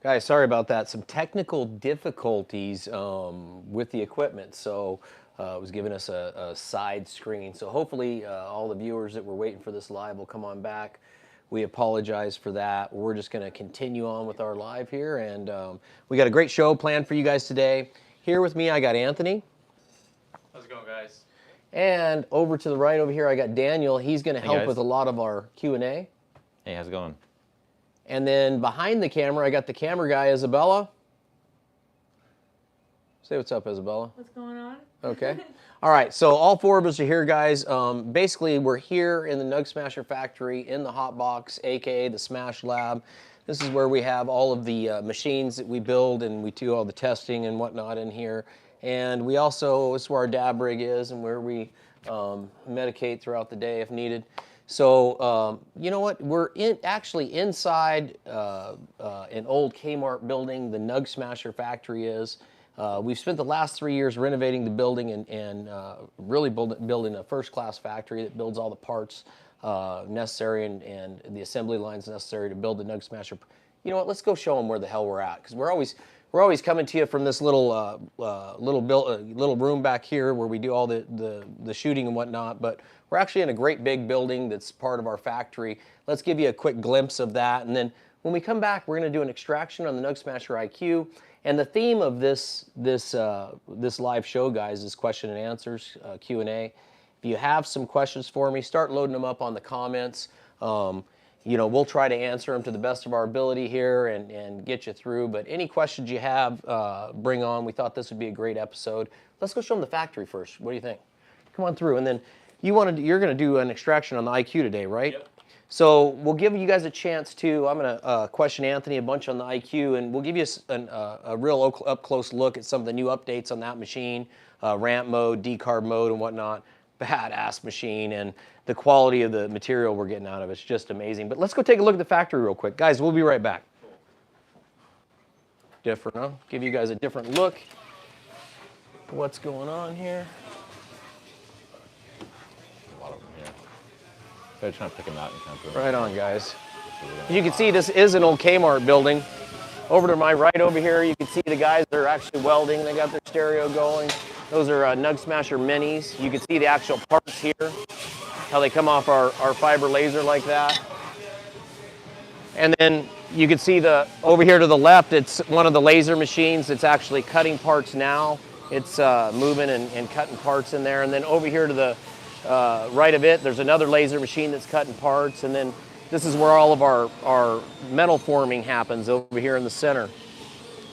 Guys, sorry about that. Some technical difficulties with the equipment, so it was giving us a side screen. So hopefully all the viewers that were waiting for this live will come on back. We apologize for that. We're just going to continue on with our live here, and we got a great show planned for you guys today. Here with me, I got Anthony. How's it going, guys? And over to the right over here, I got Daniel. He's going to help guys. with a lot of our Q&A. Hey, how's it going? And then behind the camera, I got the camera guy, Isabella. Say what's up, Isabella. What's going on? Okay. All right, so all four of us are here, guys. Basically, we're here in the NugSmasher factory in the hot box, aka the Smash Lab. This is where we have all of the machines that we build, and we do all the testing and whatnot in here. And we also, this is where our dab rig is and where we medicate throughout the day if needed. So, you know what? We're actually inside an old Kmart building, the NugSmasher factory is. We've spent the last 3 years renovating the building and really building a first-class factory that builds all the parts necessary and the assembly lines necessary to build the NugSmasher. You know what? Let's go show them where the hell we're at, because we're always coming to you from this little room back here where we do all the shooting and whatnot. But we're actually in a great big building that's part of our factory. Let's give you a quick glimpse of that, and then when we come back, we're going to do an extraction on the NugSmasher IQ. And the theme of this live show, guys, is question and answers, Q&A. If you have some questions for me, start loading them up on the comments. You know, we'll try to answer them to the best of our ability here and get you through. But any questions you have, bring on. We thought this would be a great episode. Let's go show them the factory first. What do you think? Come on through. And then you're going to do an extraction on the IQ today, right? Yep. So we'll give you guys a chance to, I'm going to question Anthony a bunch on the IQ, and we'll give you a real up-close look at some of the new updates on that machine, ramp mode, decarb mode, and whatnot. Badass machine, and the quality of the material we're getting out of it's just amazing. But let's go take a look at the factory real quick. Guys, we'll be right back. Different, huh? Give you guys a different look at what's going on here. A lot of them here. They're trying to pick them out and kind of put them Right on, guys. As you can see, this is an old Kmart building. Over to my right over here, you can see the guys that are actually welding. They got their stereo going. Those are NugSmasher minis. You can see the actual parts here, how they come off our fiber laser like that. And then you can see over here to the left, it's one of the laser machines that's actually cutting parts now. It's moving and cutting parts in there. And then over here to the right of it, there's another laser machine that's cutting parts. And then this is where all of our metal forming happens over here in the center.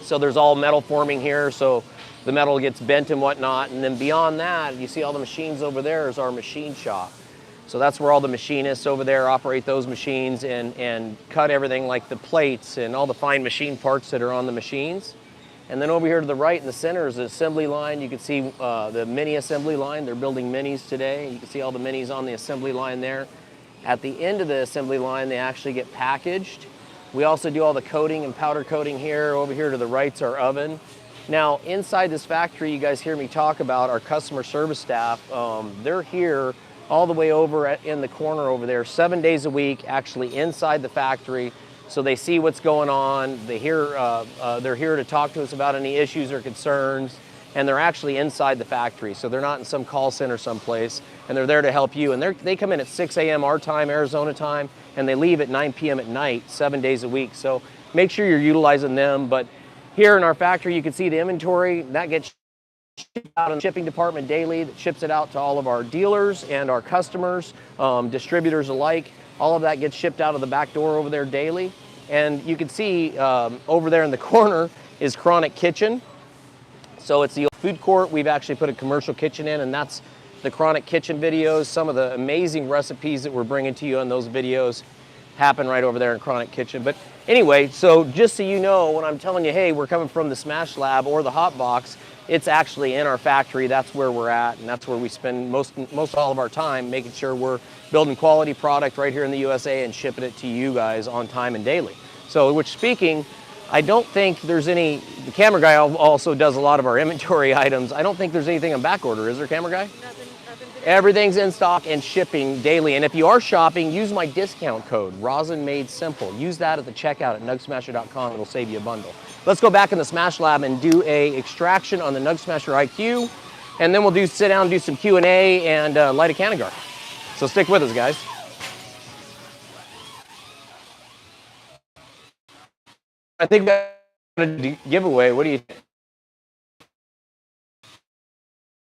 So there's all metal forming here, so the metal gets bent and whatnot. And then beyond that, you see all the machines over there is our machine shop. So that's where all the machinists over there operate those machines and cut everything like the plates and all the fine machine parts that are on the machines. And then over here to the right in the center is the assembly line. You can see the mini assembly line. They're building minis today. You can see all the minis on the assembly line there. At the end of the assembly line, they actually get packaged. We also do all the coating and powder coating here. Over here to the right's our oven. Now, inside this factory, you guys hear me talk about our customer service staff. They're here all the way over in the corner over there, 7 days a week, actually inside the factory. So they see what's going on. They're here to talk to us about any issues or concerns. And they're actually inside the factory. So they're not in some call center someplace. And they're there to help you. And they come in at 6 a.m. our time, Arizona time, and they leave at 9 p.m. at night, 7 days a week. So make sure you're utilizing them. But here in our factory, you can see the inventory. That gets shipped out in the shipping department daily. That ships it out to all of our dealers and our customers, distributors alike. All of that gets shipped out of the back door over there daily. And you can see over there in the corner is Chronic Kitchen. So it's the food court. We've actually put a commercial kitchen in, and that's the Chronic Kitchen videos. Some of the amazing recipes that we're bringing to you in those videos happen right over there in Chronic Kitchen. But anyway, so just so you know, when I'm telling you, hey, we're coming from the Smash Lab or the Hot Box, it's actually in our factory. That's where we're at, and that's where we spend most all of our time, making sure we're building quality product right here in the USA and shipping it to you guys on time and daily. So, which speaking, I don't think there's any, the camera guy also does a lot of our inventory items. I don't think there's anything on back order, is there, camera guy? Nothing Everything's in stock and shipping daily. And if you are shopping, use my discount code, Rosin Made Simple. Use that at the checkout at NugSmasher.com. It'll save you a bundle. Let's go back in the Smash Lab and do a extraction on the NugSmasher IQ. And then we'll sit down and do some Q&A and light a Canagar. So stick with us, guys. I think that's a giveaway. What do you think?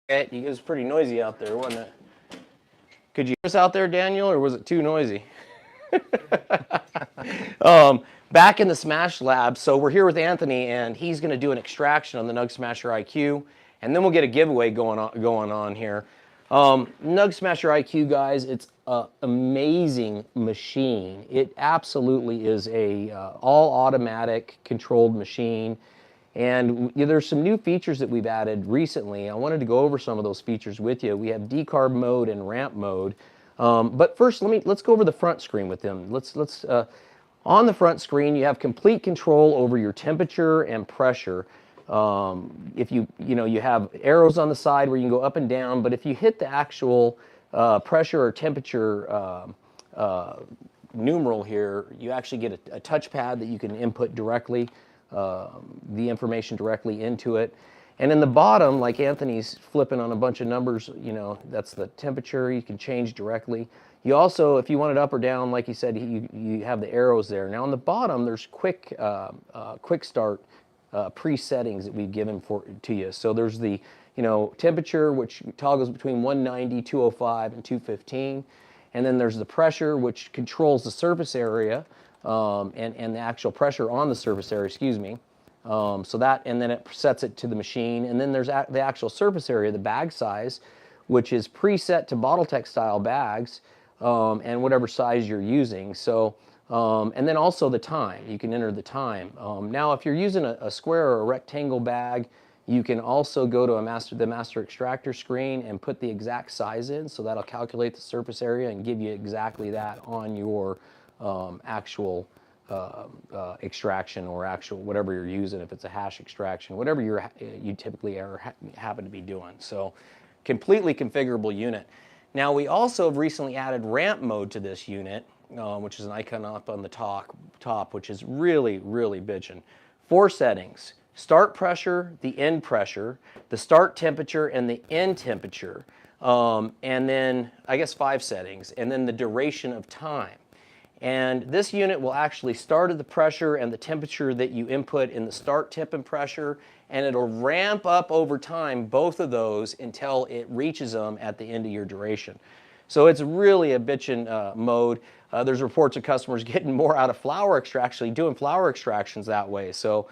It was pretty noisy out there, wasn't it? Could you hear us out there, Daniel, or was it too noisy? Back in the Smash Lab, so we're here with Anthony, and he's going to do an extraction on the NugSmasher IQ, and then we'll get a giveaway going on here. NugSmasher IQ, guys, it's an amazing machine. It absolutely is a all-automatic controlled machine. And there's some new features that we've added recently. I wanted to go over some of those features with you. We have decarb mode and ramp mode. But first, let's go over the front screen with them. On the front screen, you have complete control over your temperature and pressure. If you have arrows on the side where you can go up and down, but if you hit the actual pressure or temperature numeral here, you actually get a touchpad that you can input directly the information directly into it. And in the bottom, like Anthony's flipping on a bunch of numbers, that's the temperature you can change directly. You also, if you want it up or down, like he said, you have the arrows there. Now on the bottom, there's quick start pre-settings that we've given to you. So there's the temperature, which toggles between 190, 205, and 215. And then there's the pressure, which controls the surface area and the actual pressure on the surface area, excuse me. And then it sets it to the machine. And then there's the actual surface area, the bag size, which is preset to bottle textile bags and whatever size you're using. So, and then also the time, you can enter the time. Now, if you're using a square or a rectangle bag, you can also go to the master extractor screen and put the exact size in, so that'll calculate the surface area and give you exactly that on your actual extraction or actual whatever you're using, if it's a hash extraction, whatever you typically happen to be doing. So completely configurable unit. Now we also have recently added ramp mode to this unit, which is an icon up on the top, which is really, really bitchin'. 4 settings: start pressure, the end pressure, the start temperature, and the end temperature. And then, I guess 5 settings, and then the duration of time. And this unit will actually start at the pressure and the temperature that you input in the start temp and pressure, and it'll ramp up over time, both of those, until it reaches them at the end of your duration. So it's really a bitchin' mode. There's reports of customers getting more out of flower extraction, doing flower extractions that way. So,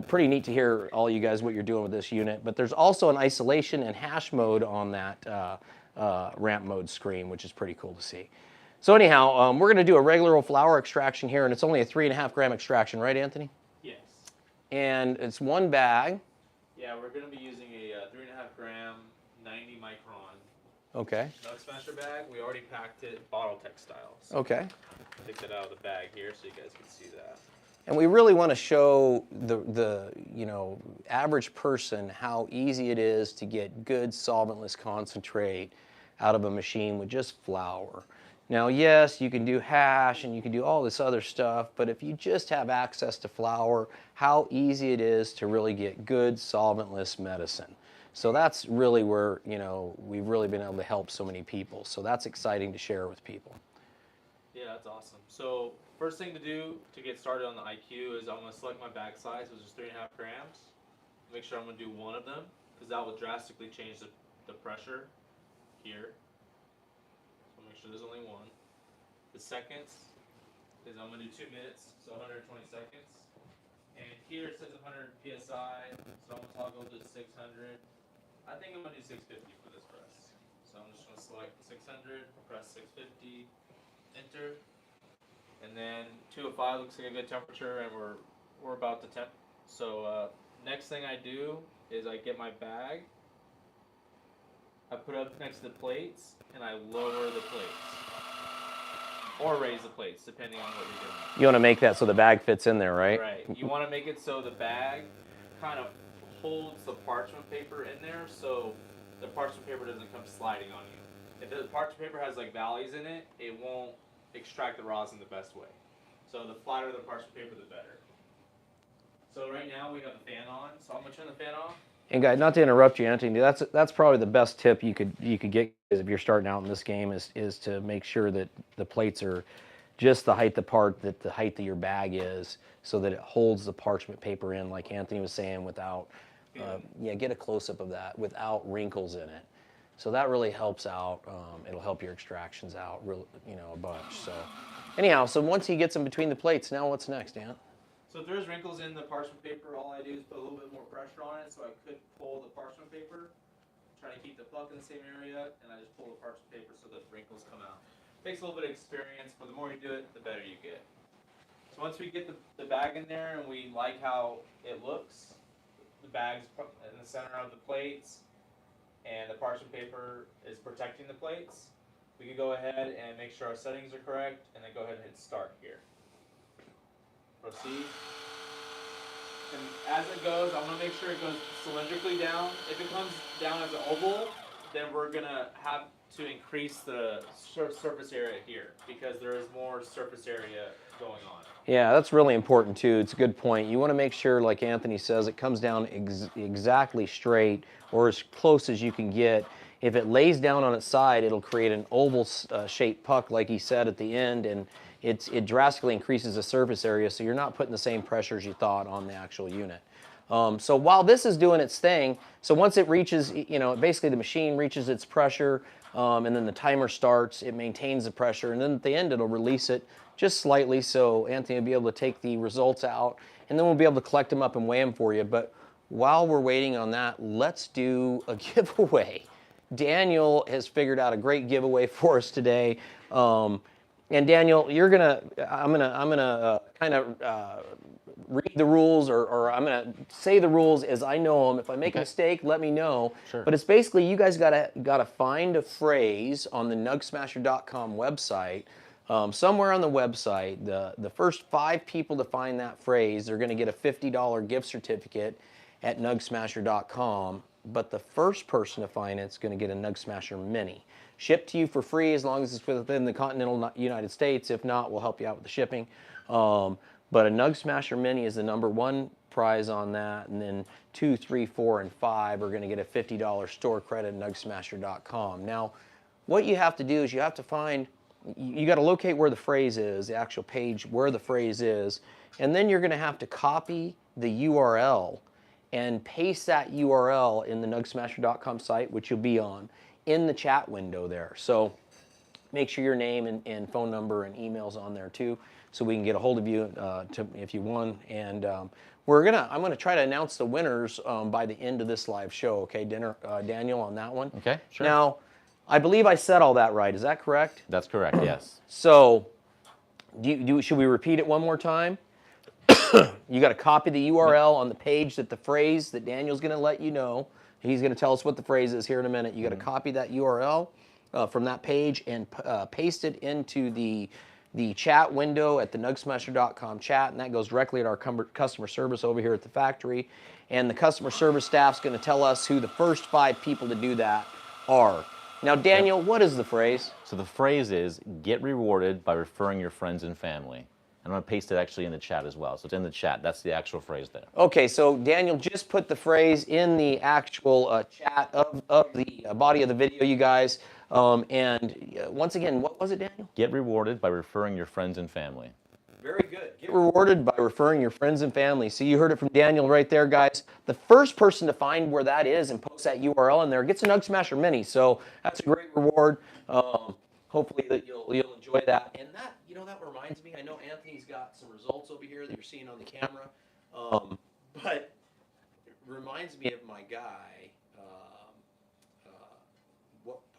pretty neat to hear all you guys what you're doing with this unit. But there's also an isolation and hash mode on that ramp mode screen, which is pretty cool to see. So anyhow, we're going to do a regular old flower extraction here, and it's only a 3.5 gram extraction, right, Anthony? Yes. And it's 1 bag. Yeah, we're going to be using a 3.5 gram, 90 micron Okay. NugSmasher bag. We already packed it bottle textile. So Okay. take that out of the bag here so you guys can see that. And we really want to show the average person how easy it is to get good solventless concentrate out of a machine with just flour. Now, yes, you can do hash and you can do all this other stuff, but if you just have access to flour, how easy it is to really get good solventless medicine. So that's really where, we've really been able to help so many people. So that's exciting to share with people. Yeah, that's awesome. So first thing to do to get started on the IQ is I'm going to select my bag size, which is 3.5 grams. Make sure I'm going to do 1 of them, because that will drastically change the pressure here. Make sure there's only 1. The seconds is I'm going to do 2 minutes, so 120 seconds. And here it says 100 psi, so I'm going to toggle to 600. I think I'm going to do 650 for this press. So I'm just going to select 600, press 650, enter. And then 205 looks like a good temperature, and we're about to temp. So next thing I do is I get my bag. I put it up next to the plates, and I lower the plates. Or raise the plates, depending on what you're doing. You want to make that so the bag fits in there, right? Right. You want to make it so the bag kind of holds the parchment paper in there, so the parchment paper doesn't come sliding on you. if the parchment paper has like valleys in it, it won't extract the rosin the best way. So the flatter the parchment paper, the better. So right now we have the fan on, so I'm gonna turn the fan off. And guys, not to interrupt you, Anthony, that's probably the best tip you could get if you're starting out in this game is to make sure that the plates are just the height apart that the height of your bag is, so that it holds the parchment paper in, like Anthony was saying, without get a close up of that without wrinkles in it. So that really helps out. It'll help your extractions out, a bunch. So anyhow, so once he gets them between the plates, now what's next, Dan? So if there's wrinkles in the parchment paper, all I do is put a little bit more pressure on it, so I could pull the parchment paper, try to keep the puck in the same area, and I just pull the parchment paper so the wrinkles come out. Takes a little bit of experience, but the more you do it, the better you get. So once we get the bag in there and we like how it looks, the bag's in the center of the plates, and the parchment paper is protecting the plates, we can go ahead and make sure our settings are correct, and then go ahead and hit start here. Proceed. And as it goes, I'm going to make sure it goes cylindrically down. If it comes down as an oval, then we're going to have to increase the surface area here because there is more surface area going on. Yeah, that's really important too. It's a good point. You want to make sure, like Anthony says, it comes down exactly straight or as close as you can get. If it lays down on its side, it'll create an oval shaped puck, like he said at the end, and it drastically increases the surface area, so you're not putting the same pressure as you thought on the actual unit. So while this is doing its thing, so once it reaches, basically the machine reaches its pressure, and then the timer starts, it maintains the pressure, and then at the end it'll release it just slightly, so Anthony will be able to take the results out, and then we'll be able to collect them up and weigh them for you. But while we're waiting on that, let's do a giveaway. Daniel has figured out a great giveaway for us today. And Daniel, I'm gonna kind of read the rules, or I'm gonna say the rules as I know them. If I make a mistake, let me know. Sure. But it's basically you guys gotta find a phrase on the NugSmasher.com website. Somewhere on the website, the first 5 people to find that phrase, they're gonna get a $50 gift certificate at NugSmasher.com. But the first person to find it's gonna get a NugSmasher Mini. Shipped to you for free as long as it's within the continental United States. If not, we'll help you out with the shipping. But a NugSmasher Mini is the #1 prize on that, and then 2, 3, 4, and 5 are going to get a $50 store credit at NugSmasher.com. Now, what you have to do is you have to find, you got to locate where the phrase is, the actual page where the phrase is, and then you're going to have to copy the URL and paste that URL in the NugSmasher.com site, which you'll be on, in the chat window there. So make sure your name and phone number and email's on there too, so we can get a hold of you if you won. And I'm gonna try to announce the winners by the end of this live show. Okay, Daniel, on that one. Okay, sure. Now, I believe I said all that right. Is that correct? That's correct. Yes. So, should we repeat it one more time? You got to copy the URL on the page that the phrase that Daniel's going to let you know. He's going to tell us what the phrase is here in a minute. You got to copy that URL from that page and paste it into the chat window at the NugSmasher.com chat, and that goes directly at our customer service over here at the factory. And the customer service staff's going to tell us who the first 5 people to do that are. Now, Daniel, what is the phrase? So the phrase is, get rewarded by referring your friends and family. I'm going to paste it actually in the chat as well. So it's in the chat. That's the actual phrase there. Okay, so Daniel just put the phrase in the actual chat of the body of the video, you guys. Once again, what was it, Daniel? Get rewarded by referring your friends and family. Very good. Get rewarded by referring your friends and family. So you heard it from Daniel right there, guys. The first person to find where that is and post that URL in there gets a NugSmasher Mini. So that's a great reward. Hopefully that you'll enjoy that. And that, that reminds me, I know Anthony's got some results over here that you're seeing on the camera. But it reminds me of my guy,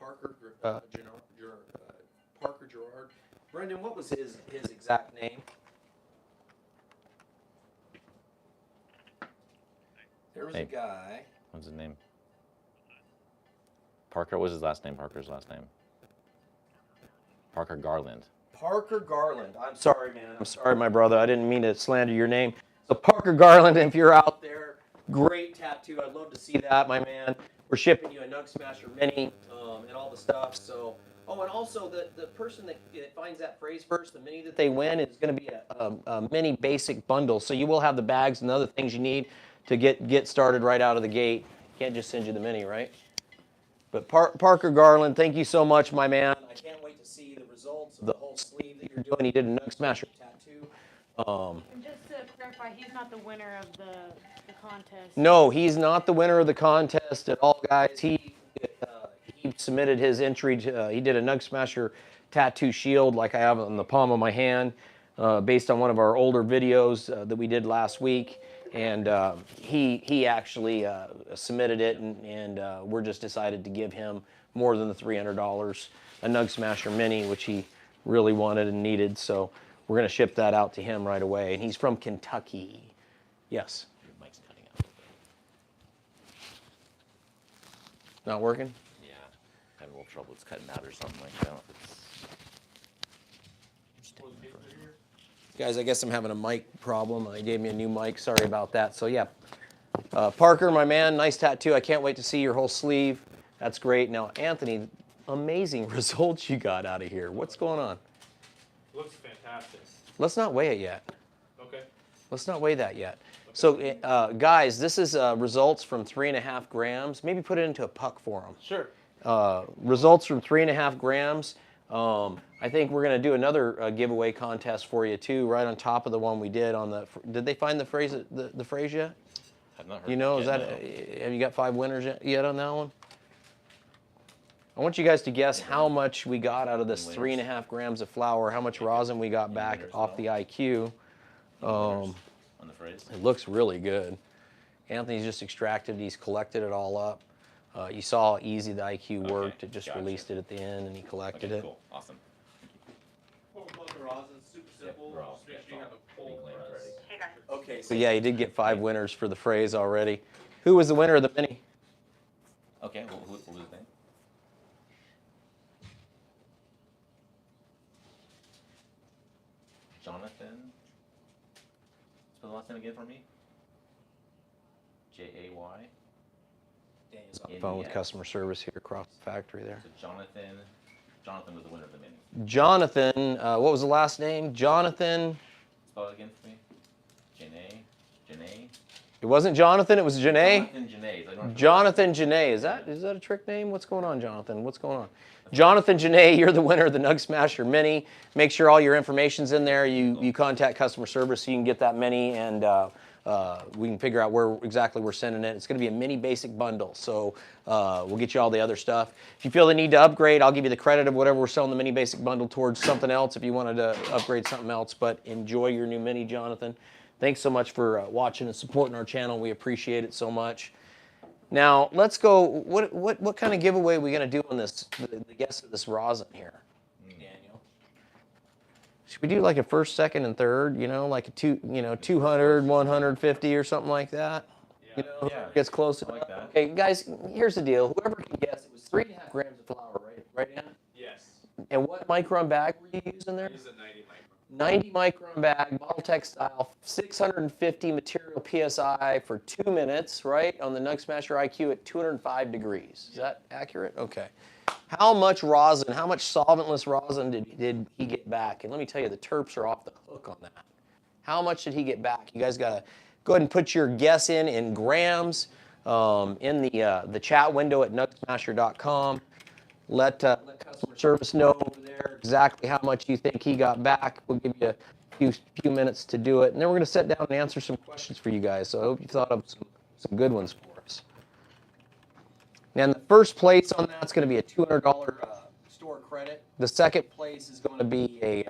Parker Gerard. Brendan, what was his exact name? There was a guy. What's his name? Parker. What was his last name? Parker's last name. Parker Garland. Parker Garland. I'm sorry, man. I'm sorry, my brother. I didn't mean to slander your name. So Parker Garland, if you're out there, great tattoo. I'd love to see that, my man. we're shipping you a NugSmasher Mini and all the stuff. So, oh, and also the person that finds that phrase first, the Mini that they win, is going to be a Mini basic bundle. So you will have the bags and other things you need to get started right out of the gate. Can't just send you the Mini, right? But Parker Garland, thank you so much, my man. I can't wait to see the results of the whole sleeve that you're doing. He did a NugSmasher tattoo. And just to clarify, he's not the winner of the contest. No, he's not the winner of the contest at all, guys. He submitted his entry. He did a NugSmasher tattoo shield like I have on the palm of my hand, based on one of our older videos that we did last week. And he actually submitted it, and we're just decided to give him more than the $300, a NugSmasher Mini, which he really wanted and needed. So we're going to ship that out to him right away. And he's from Kentucky. Yes. Your mic's cutting out. Not working? Yeah, having a little trouble. It's cutting out or something like that. Guys, I guess I'm having a mic problem. They gave me a new mic. Sorry about that. So, yeah. Parker, my man, nice tattoo. I can't wait to see your whole sleeve. That's great. Now, Anthony, amazing results you got out of here. What's going on? Looks fantastic. Let's not weigh it yet. Okay. Let's not weigh that yet. So, guys, this is results from 3.5 grams. Maybe put it into a puck for them. Sure. Results from 3.5 grams. I think we're going to do another giveaway contest for you too, right on top of the one we did on the. Did they find the phrase yet? I've not heard. You know, it is yet, that no. have you got 5 winners yet on that one? I want you guys to guess how much we got out of this 3.5 grams of flour, how much rosin we got back off the IQ. On the phrase. It looks really good. Anthony's just extracted, he's collected it all up. You saw how easy the IQ worked. It just gotcha. released it at the end and he collected Okay, it. cool, awesome. Well, the rosin, super simple. we're all Just make set sure you up. have a cold Clean claims press. ready. Okay, so yeah, you did get 5 winners for the phrase already. Who was the winner of the Mini? Okay, what was his name? Jonathan. Spell the last name again for me. Jay. Daniel's on the phone with customer service here across the factory there. So Jonathan was the winner of the Mini. Jonathan, what was the last name? Jonathan. Spell it again for me. Janae. It wasn't Jonathan, it was Janae. Jonathan Janae. Jonathan Janae. Is that a trick name? What's going on, Jonathan? What's going on? Jonathan Janae, you're the winner of the NugSmasher Mini. Make sure all your information's in there. You contact customer service so you can get that Mini, and we can figure out where exactly we're sending it. It's going to be a Mini basic bundle, so we'll get you all the other stuff. If you feel the need to upgrade, I'll give you the credit of whatever we're selling the Mini basic bundle towards something else if you wanted to upgrade something else. But enjoy your new Mini, Jonathan. Thanks so much for watching and supporting our channel. We appreciate it so much. Now, let's go. What kind of giveaway are we going to do on this, the guess of this rosin here, Daniel? Should we do like a first, second, and third, like a 200, 150 or something like that? Yeah. Yeah. Gets close I like enough. that. Okay, guys, here's the deal. Whoever can guess, it was 3.5 grams of flour, right, Dan? Yes. And what micron bag were you using there? This is a 90 micron. 90 micron bag, bottle textile, 650 material PSI for 2 minutes, right? On the NugSmasher IQ at 205 degrees. Is that accurate? Okay. How much rosin, how much solventless rosin did he get back? And let me tell you, the terps are off the hook on that. How much did he get back? You guys got to go ahead and put your guess in grams in the chat window at NugSmasher.com. Let customer service know over there exactly how much you think he got back. We'll give you a few minutes to do it. And then we're going to sit down and answer some questions for you guys. So I hope you thought of some good ones for us. And the first place on that's going to be a $200 store credit. The second place is going to be a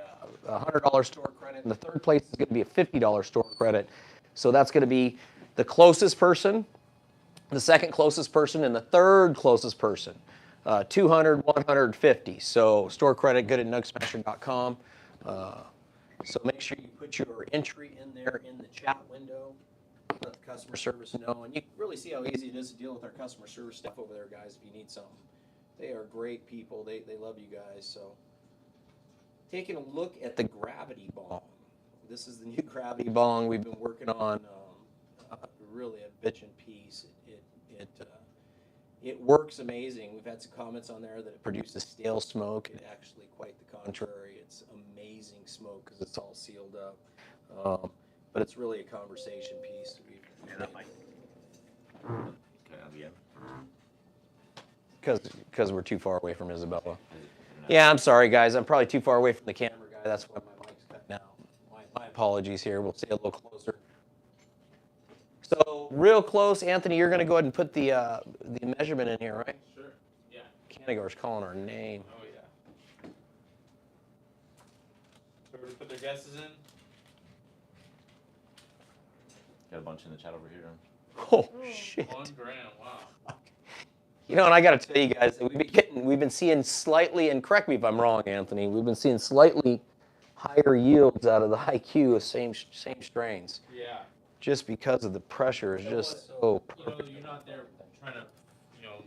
$100 store credit. And the third place is going to be a $50 store credit. So that's going to be the closest person, the second closest person, and the third closest person. 200, 150. So store credit good at NugSmasher.com. So make sure you put your entry in there in the chat window. Let the customer service know. And you can really see how easy it is to deal with our customer service staff over there, guys, if you need something. They are great people. They love you guys. So taking a look at the gravity bong. This is the new gravity bong we've been It works amazing. We've had some comments on there that it produces stale smoke. It actually quite the contrary. It's amazing smoke because it's all sealed up. But it's really a conversation piece. Because we're too far away from Isabella. Yeah, I'm sorry, guys. I'm probably too far away from the camera guy. That's why my mic's cutting out. My apologies here. We'll stay a little closer. So real close, Anthony, you're going to go ahead and put the measurement in here, right? Sure. Yeah. Canagor's calling our name. Oh yeah. Everybody put their guesses in. Got a bunch in the chat over here. Oh, shit. 1 gram. Wow. You know, and I got to tell you guys, we've been seeing slightly, and correct me if I'm wrong, Anthony, we've been seeing slightly higher yields out of the IQ of same strains. Yeah. Just because of the pressure is just so perfect. You're not there trying to,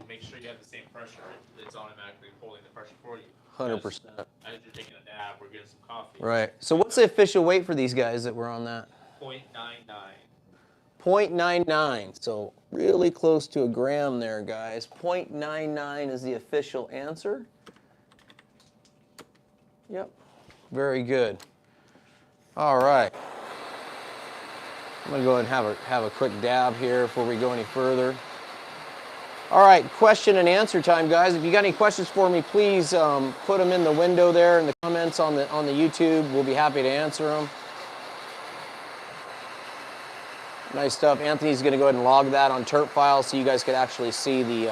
make sure you have the same pressure. It's automatically holding the pressure for you. 100%. As you're taking a dab or getting some coffee. Right. So what's the official weight for these guys that were on that? 0.99. 0.99. So really close to a gram there, guys. 0.99 is the official answer. Yep. Very good. All right. I'm going to go ahead and have a quick dab here before we go any further. All right, question and answer time, guys. If you got any questions for me, please put them in the window there in the comments on the YouTube. We'll be happy to answer them. Nice stuff. Anthony's going to go ahead and log that on terp files so you guys could actually see the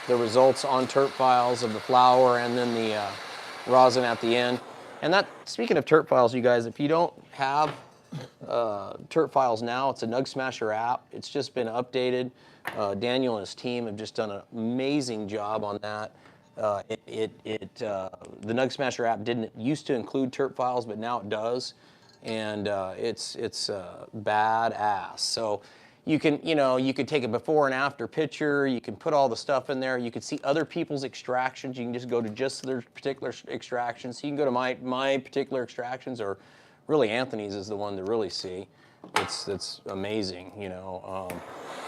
results on terp files of the flour and then the rosin at the end. And that, speaking of terp files, you guys, if you don't have terp files now, it's a NugSmasher app. It's just been updated. Daniel and his team have just done an amazing job on that. The NugSmasher app didn't used to include terp files, but now it does. And it's badass. So you can, you could take a before and after picture. You can put all the stuff in there. You can see other people's extractions. You can just go to just their particular extractions. So you can go to my particular extractions, or really Anthony's is the one to really see. It's amazing.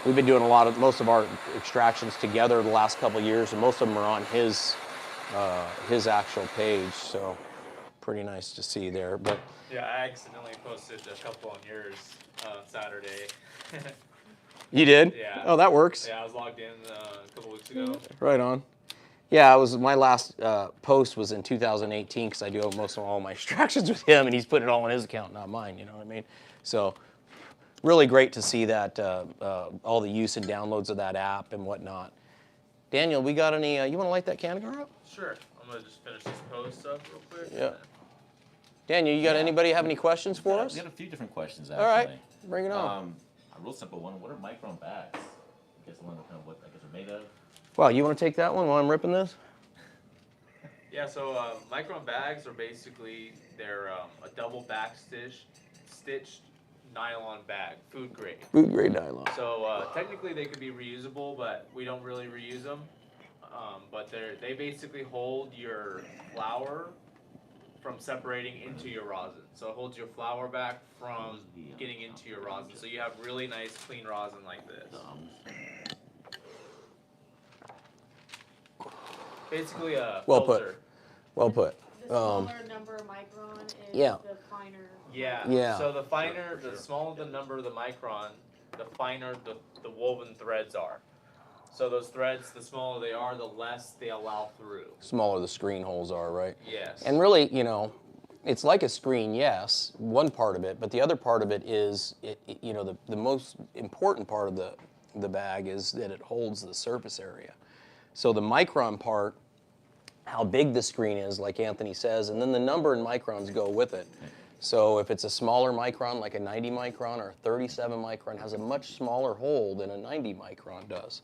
We've been doing most of our extractions together the last couple of years, and most of them are on his actual page. So pretty nice to see there. But Yeah, I accidentally posted a couple on yours Saturday. you did? Yeah. Oh, that works. Yeah, I was logged in a couple weeks ago. Right on. Yeah, my last post was in 2018 because I do most of all my extractions with him, and he's put it all on his account, not mine. You know what I mean? So really great to see that all the use and downloads of that app and whatnot. Daniel, we got any? You want to light that Canagar up? Sure. I'm gonna just finish this post up real quick. Yeah. Daniel, you got anybody have any questions for us? We got a few different questions actually. All right, bring it on. A real simple one. What are micron bags? I guess I wonder kind of what they're made of. Wow, you want to take that one while I'm ripping this? Yeah. So micron bags are basically they're a double back stitched nylon bag, food grade. Food grade nylon. So technically they could be reusable, but we don't really reuse them. But they basically hold your flour from separating into your rosin. So it holds your flour back from getting into your rosin. So you have really nice clean rosin like this. Basically a Well filter. put. Well put. The smaller number of micron is Yeah. the finer. Yeah. Yeah. So the finer, the smaller the number of the micron, the finer the woven threads are. So those threads, the smaller they are, the less they allow through. Smaller the screen holes are, right? Yes. And really, it's like a screen, yes, one part of it, but the other part of it is, the most important part of the bag is that it holds the surface area. So the micron part, how big the screen is, like Anthony says, and then the number in microns go with it. So if it's a smaller micron, like a 90 micron or a 37 micron, has a much smaller hole than a 90 micron does.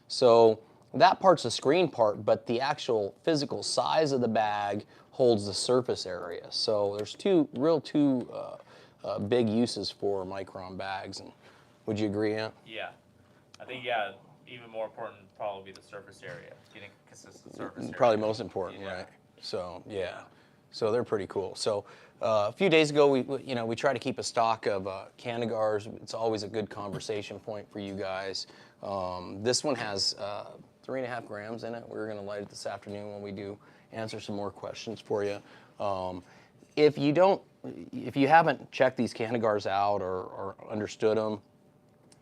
So that part's the screen part, but the actual physical size of the bag holds the surface area. So there's two big uses for micron bags. And would you agree, Ant? Yeah. I think, even more important would probably be the surface area, getting consistent surface area. Probably most important, Yeah. right? So, yeah. So they're pretty cool. So a few days ago, we try to keep a stock of Canagars. It's always a good conversation point for you guys. This one has 3.5 grams in it. We're going to light it this afternoon when we do answer some more questions for you. If you haven't checked these cannagars out or understood them,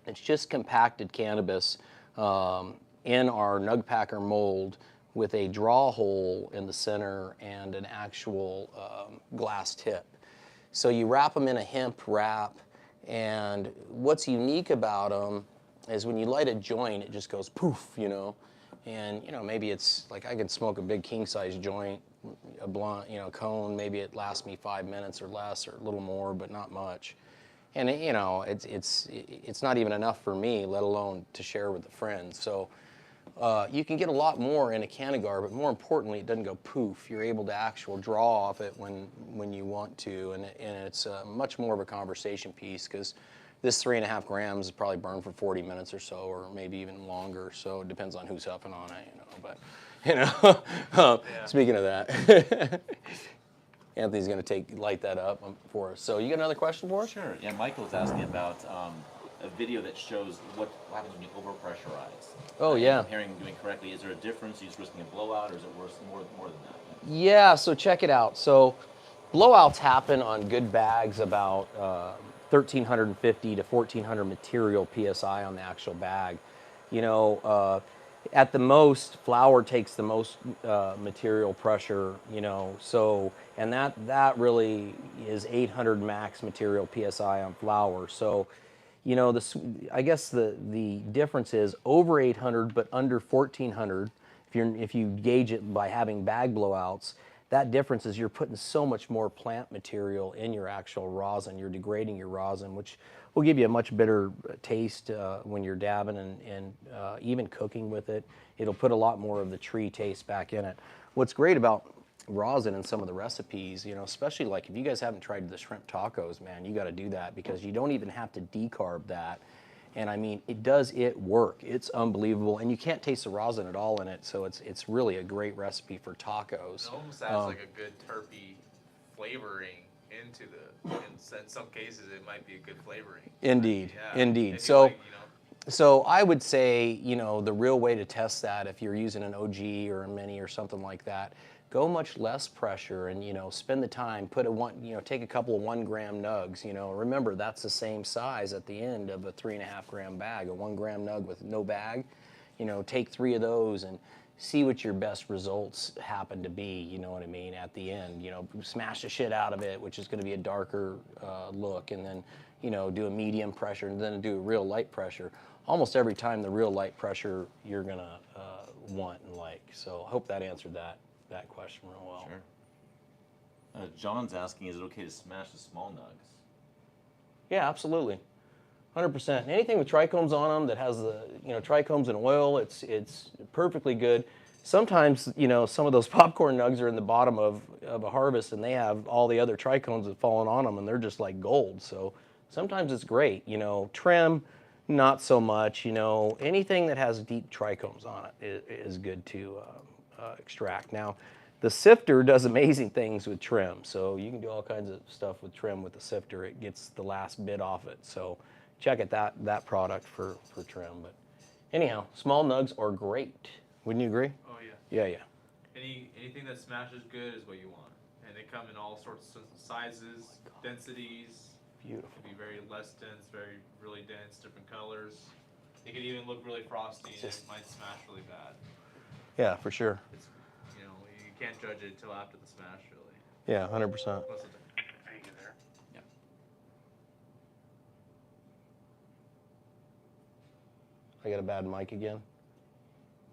it's just compacted cannabis in our NugPacker mold with a draw hole in the center and an actual glass tip. So you wrap them in a hemp wrap, and what's unique about them is when you light a joint, it just goes poof, you know. And you know, maybe it's like I could smoke a big king size joint, a blunt, you know, cone. Maybe it lasts me 5 minutes or less, or a little more, but not much. And you know, it's not even enough for me, let alone to share with a friend. So you can get a lot more in a Canagar, but more importantly, it doesn't go poof. You're able to actually draw off it when you want to, and it's much more of a conversation piece, because this 3.5 grams is probably burned for 40 minutes or so, or maybe even longer. So it depends on who's huffing on it, you know. But you know, speaking of that, Anthony's going to light that up for us. So you got another question for us? Sure. Yeah, Michael's asking about a video that shows what happens when you overpressurize. Oh, yeah. I'm hearing doing correctly. Is there a difference? Are you just risking a blowout, or is it worse more than that? Yeah, so check it out. So blowouts happen on good bags about 1,350 to 1,400 material PSI on the actual bag. You know, at the most, flour takes the most material pressure, you know, so, and that really is 800 max material PSI on flour. So, you know, I guess the difference is over 800 but under 1,400. If you gauge it by having bag blowouts, that difference is you're putting so much more plant material in your actual rosin. You're degrading your rosin, which will give you a much better taste when you're dabbing and even cooking with it. It'll put a lot more of the tree taste back in it. What's great about rosin in some of the recipes, you know, especially like if you guys haven't tried the shrimp tacos, man, you got to do that, because you don't even have to decarb that. And I mean, it work. It's unbelievable, and you can't taste the rosin at all in it. So it's really a great recipe for tacos. It almost adds like a good terpy flavoring into the. In some cases, it might be a good flavoring. Indeed, Yeah. indeed. If you So. like, you know, So I would say, you know, the real way to test that, if you're using an OG or a mini or something like that, go much less pressure and, you know, spend the time, take a couple of 1 gram nugs, you know. Remember, that's the same size at the end of a 3.5 gram bag, a 1 gram nug with no bag. You know, take 3 of those and see what your best results happen to be, you know what I mean, at the end. You know, smash the shit out of it, which is going to be a darker look, and then, you know, do a medium pressure and then do a real light pressure. Almost every time the real light pressure you're going to want and like. So I hope that answered that question real well. Sure. John's asking, is it okay to smash the small nugs? Yeah, absolutely. 100%. Anything with trichomes on them that has the, you know, trichomes and oil, it's perfectly good. Sometimes, you know, some of those popcorn nugs are in the bottom of a harvest, and they have all the other trichomes that fallen on them, and they're just like gold. So sometimes it's great. You know, trim, not so much. You know, anything that has deep trichomes on it is good to extract. Now, the sifter does amazing things with trim, so you can do all kinds of stuff with trim with the sifter. It gets the last bit off it. So check it that product for trim. But anyhow, small nugs are great. Wouldn't you agree? Oh yeah. Yeah, yeah. Anything that smashes good is what you want, and they come in all sorts of sizes, densities. Beautiful. It can be very less dense, really dense, different colors. It can even look really frosty, and it might smash really bad. Yeah, for sure. It's, you know, you can't judge it until after the smash, really. Yeah, 100%. Most of the time. are you there? Yeah. I got a bad mic again.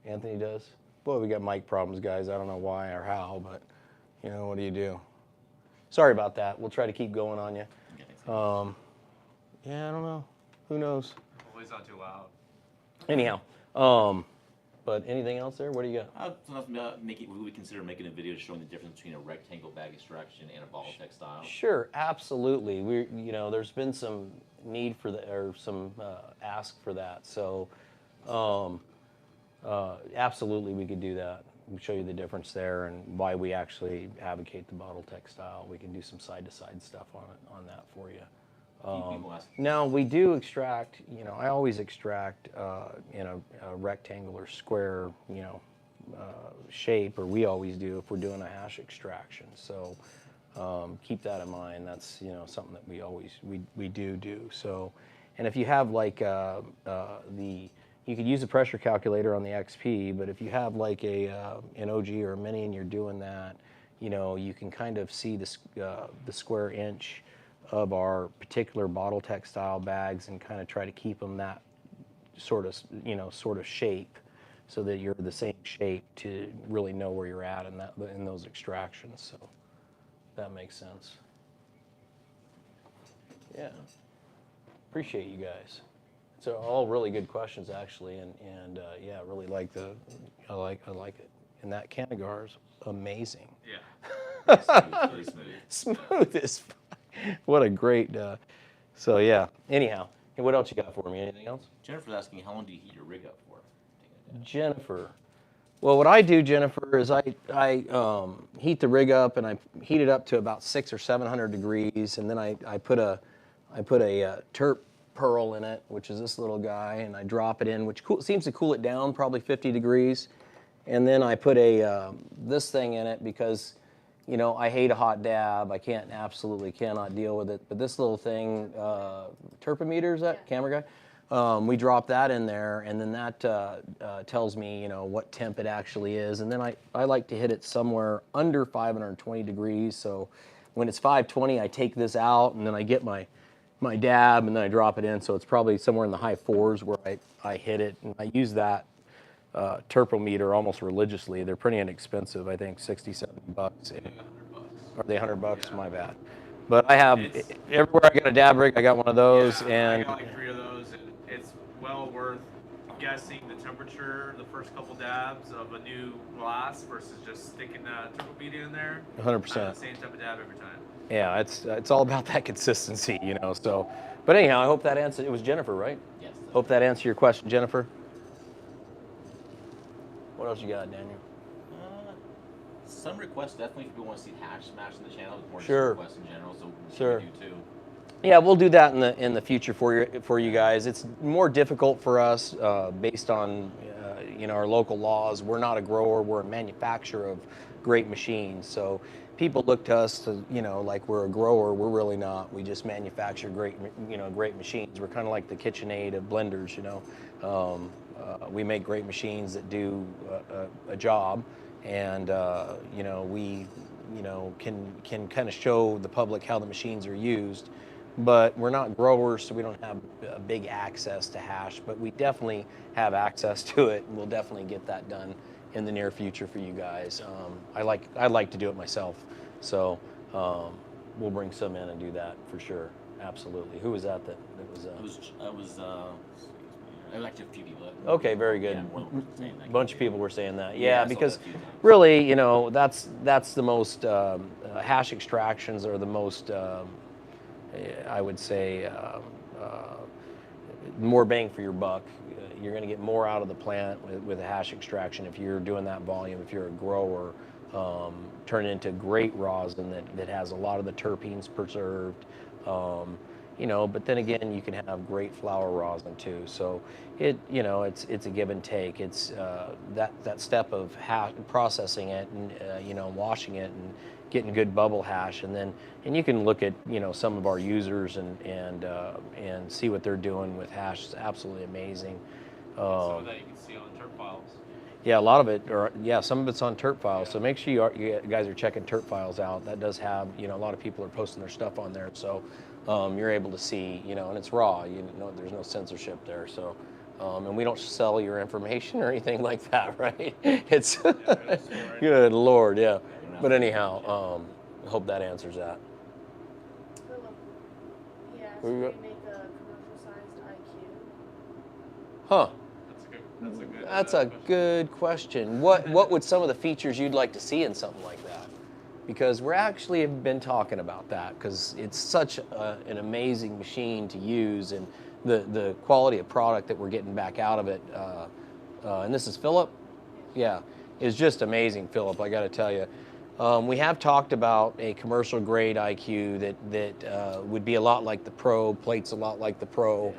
Anthony does. Boy, we got mic problems, guys. I don't know why or how, but, you know, what do you do? Sorry about that. We'll try to keep going on you. Yeah, I don't know. Who knows? Hopefully it's not too loud. Anyhow, but anything else there? What do you got? We would consider making a video showing the difference between a rectangle bag extraction and a bottle textile. Sure, absolutely. There's been some need for some ask for that. So, absolutely, we could do that. We'll show you the difference there and why we actually advocate the bottle textile. We can do some side-to-side stuff on that for you. People ask. Now we do extract. You know, I always extract in a rectangular square. You know, shape, or we always do if we're doing a hash extraction. So keep that in mind. That's, you know, something that we do. So, and if you have like you could use a pressure calculator on the XP, but if you have like an OG or a Mini and you're doing that, you know, you can kind of see the square inch of our particular bottle textile bags and kind of try to keep them that sort of, you know, sort of shape, so that you're the same shape to really know where you're at in those extractions. So that makes sense. Yeah, appreciate you guys. So all really good questions actually, and yeah, really like I like it. And that can of gar is amazing. Yeah. Really smooth. Smooth as fuck. What a great. So yeah. Anyhow, hey, what else you got for me? Anything else? Jennifer's asking, how long do you heat your rig up for? Jennifer. Well, what I do, Jennifer, is I heat the rig up, and I heat it up to about 600 or 700 degrees, and then I put a terp pearl in it, which is this little guy, and I drop it in, which seems to cool it down probably 50 degrees, and then I put this thing in it because, you know, I hate a hot dab. I absolutely cannot deal with it. But this little thing, terpometer, is that camera guy? We drop that in there, and then that tells me, you know, what temp it actually is. And then I like to hit it somewhere under 520 degrees. So when it's 520, I take this out, and then I get my dab, and then I drop it in. So it's probably somewhere in the high fours where I hit it. And I use that terpometer almost religiously. They're pretty inexpensive. I think 60, 70 bucks. Are they 100 bucks? Yeah. My bad. But I have, everywhere I got a dab rig, I got one of those. Yeah, and I got like 3 of those, and it's well worth guessing the temperature the first couple dabs of a new glass versus just sticking that terpometer in there. 100%. The same type of dab every time. Yeah, it's all about that consistency, you know. So, but anyhow, I hope that answered. It was Jennifer, right? Yes. Hope that answered your question, Jennifer. What else you got, Daniel? Some requests, definitely, if people want to see hash smash in the channel, more Sure. requests in general, so Sure. we do too. Yeah, we'll do that in the future for you guys. It's more difficult for us based on you know, our local laws. We're not a grower; we're a manufacturer of great machines. So people look to us to, you know, like we're a grower. We're really not. We just manufacture great machines. We're kind of like the KitchenAid of blenders, you know. We make great machines that do a job, and you know, we, you know, can kind of show the public how the machines are used. But we're not growers, so we don't have a big access to hash, but we definitely have access to it, and we'll definitely get that done in the near future for you guys. I like to do it myself, so we'll bring some in and do that for sure. Absolutely. Who was that was? I liked a few people. Okay, very good. Yeah, more than saying that. A bunch of people were saying that. Yeah, Yeah, I saw because that a few times. really, you know, that's the most hash extractions are the most. I would say more bang for your buck. You're going to get more out of the plant with a hash extraction if you're doing that volume. If you're a grower, turn it into great rosin that has a lot of the terpenes preserved. You know, but then again, you can have great flower rosin too. So you know, it's a give and take. It's that step of processing it and you know, washing it and getting good bubble hash, and you can look at, you know, some of our users and see what they're doing with hash. It's absolutely amazing. Some of that you can see on terp files. Yeah, a lot of it, or yeah, some of it's on terp files. So make sure you guys are checking terp files out. That does have, you know, a lot of people are posting their stuff on there, so you're able to see, you know, and it's raw. You know, there's no censorship there. So, and we don't sell your information or anything like that, right? It's good Lord, yeah. But anyhow, I hope that answers that. Philip, he asked, Where you do go? we make a commercial-sized IQ? Huh? That's a That's a question. good question. What would some of the features you'd like to see in something like that? Because we're actually have been talking about that, because it's such an amazing machine to use, and the quality of product that we're getting back out of it. And this is Philip? Yeah, is just amazing, Philip, I got to tell you. We have talked about a commercial grade IQ that would be a lot like the Pro, plates a lot like the Pro,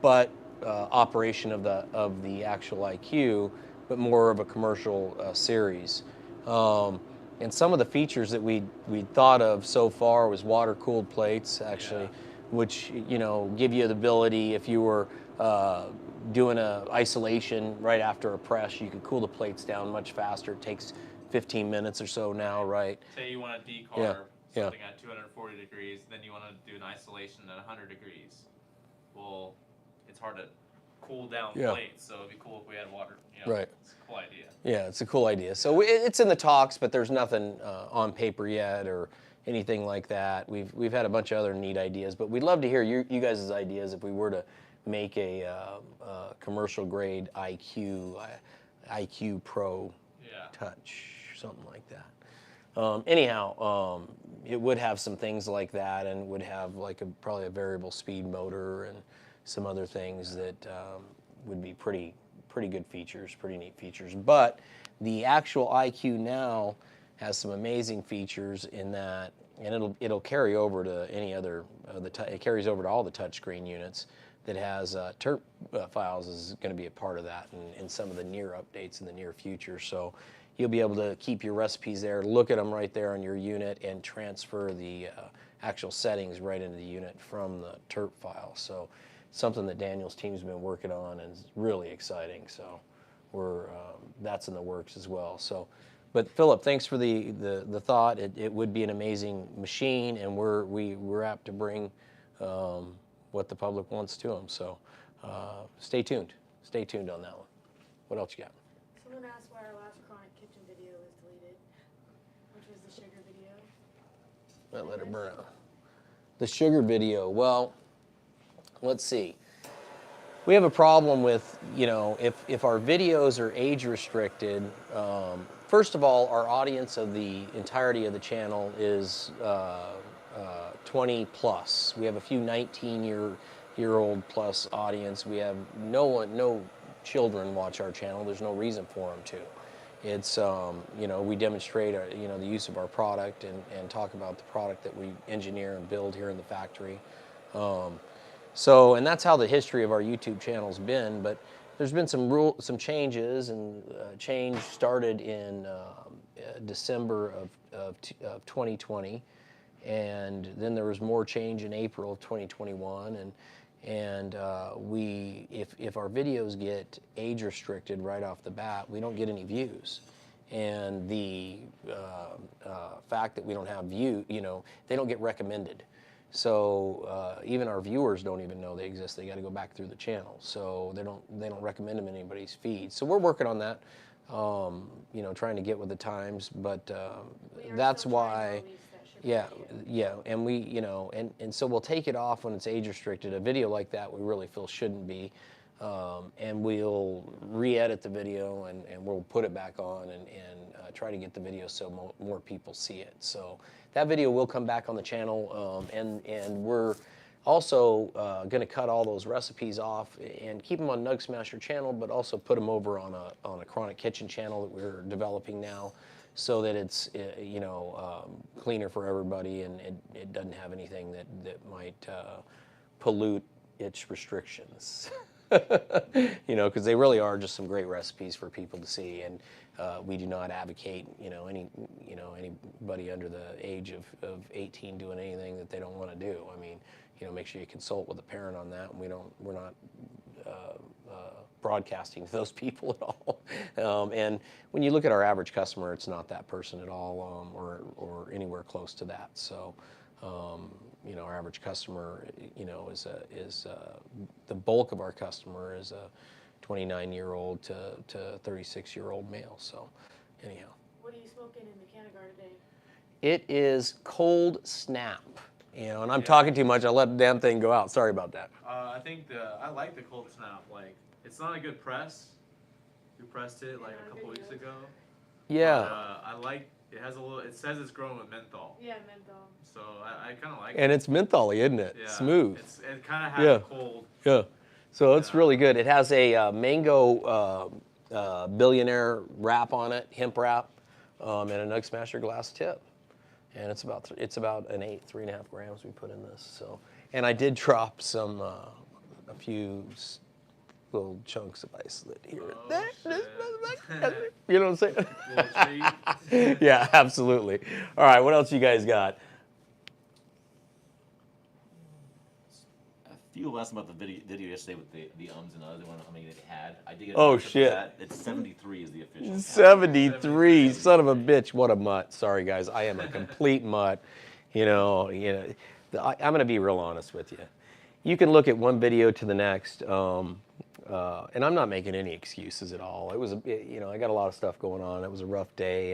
but operation of the actual IQ, but more of a commercial series. And some of the features that we thought of so far was water cooled plates, actually, Yeah. which give you the ability if you were doing a isolation right after a press, you could cool the plates down much faster. It takes 15 minutes or so now, right? Say you want to decarb Yeah. something at 240 degrees, then you want to do an isolation at 100 degrees. Well, it's hard to cool down Yeah. plates, so it'd be cool if we had water. You know, Right. It's a cool idea. Yeah, it's a cool idea. So it's in the talks, but there's nothing on paper yet or anything like that. We've had a bunch of other neat ideas, but we'd love to hear you guys' ideas if we were to make a commercial grade IQ Pro Yeah. Touch, something like that. Anyhow, it would have some things like that, and would have like probably a variable speed motor and some other things that would be pretty good features, pretty neat features. But the actual IQ now has some amazing features in that, and it'll carry over to any other. It carries over to all the touchscreen units. That has TERP files is going to be a part of that, and some of the near updates in the near future. So you'll be able to keep your recipes there, look at them right there on your unit, and transfer the actual settings right into the unit from the TERP file. So something that Daniel's team's been working on and is really exciting. So that's in the works as well. So, but Philip, thanks for the thought. It would be an amazing machine, and we're apt to bring what the public wants to them. So stay tuned. Stay tuned on that one. What else you got? Someone asked why our last Chronic Kitchen video was deleted, which was the sugar video. Let it burn out. The sugar video. Well, let's see. We have a problem with, if our videos are age restricted, first of all, our audience of the entirety of the channel is 20 plus. We have a few 19-year-old plus audience. We have no children watch our channel. There's no reason for them to. It's we demonstrate the use of our product and talk about the product that we engineer and build here in the factory. And that's how the history of our YouTube channel's been. But there's been some changes, and change started in December of 2020. And then there was more change in April of 2021, and if our videos get age restricted right off the bat, we don't get any views. And the fact that we don't have they don't get recommended. So even our viewers don't even know they exist. They got to go back through the channel, so they don't recommend them in anybody's feed. So we're working on that, trying to get with the times. But that's why. Yeah, and we, and so we'll take it off when it's age restricted. A video like that we really feel shouldn't be, and we'll re-edit the video and we'll put it back on and try to get the video so more people see it. So that video will come back on the channel, and we're also going to cut all those recipes off and keep them on NugSmasher channel, but also put them over on a Chronic Kitchen channel that we're developing now, so that it's cleaner for everybody, and it doesn't have anything that might pollute its restrictions. Because they really are just some great recipes for people to see, and we do not advocate anybody under the age of 18 doing anything that they don't want to do. I mean, make sure you consult with a parent on that. And we're not broadcasting to those people at all. And when you look at our average customer, it's not that person at all, or anywhere close to that. So, our average customer, is the bulk of our customer is a 29-year-old to 36-year-old male. So, anyhow. What are you smoking in the Cannagar today? It is Cold Snap. And I'm talking too much. I let the damn thing go out. Sorry about that. I think I like the Cold Snap. Like, it's not a good press. We pressed it like a couple weeks ago. Yeah. But, I like it. Has a little. It says it's grown with menthol. Yeah, menthol. So I kind of like And it. it's mentholy, isn't it? Yeah, Smooth. It kind of has a cold. Yeah. So it's really good. It has a mango billionaire wrap on it, hemp wrap. and a NugSmasher glass tip. And it's about an 3.5 grams we put in this. So, and I did drop some a few little chunks of isolate here and there. You know what I'm saying? Yeah, absolutely. All right, what else you guys got? A few less about the video yesterday with the ums and others. I don't know how many they had. I did get Oh, a for shit. that. It's 73 is the official count. 73, son of a bitch. What a mutt. Sorry, guys. I am a complete mutt. I'm going to be real honest with you. You can look at one video to the next, and I'm not making any excuses at all. It was, I got a lot of stuff going on. It was a rough day,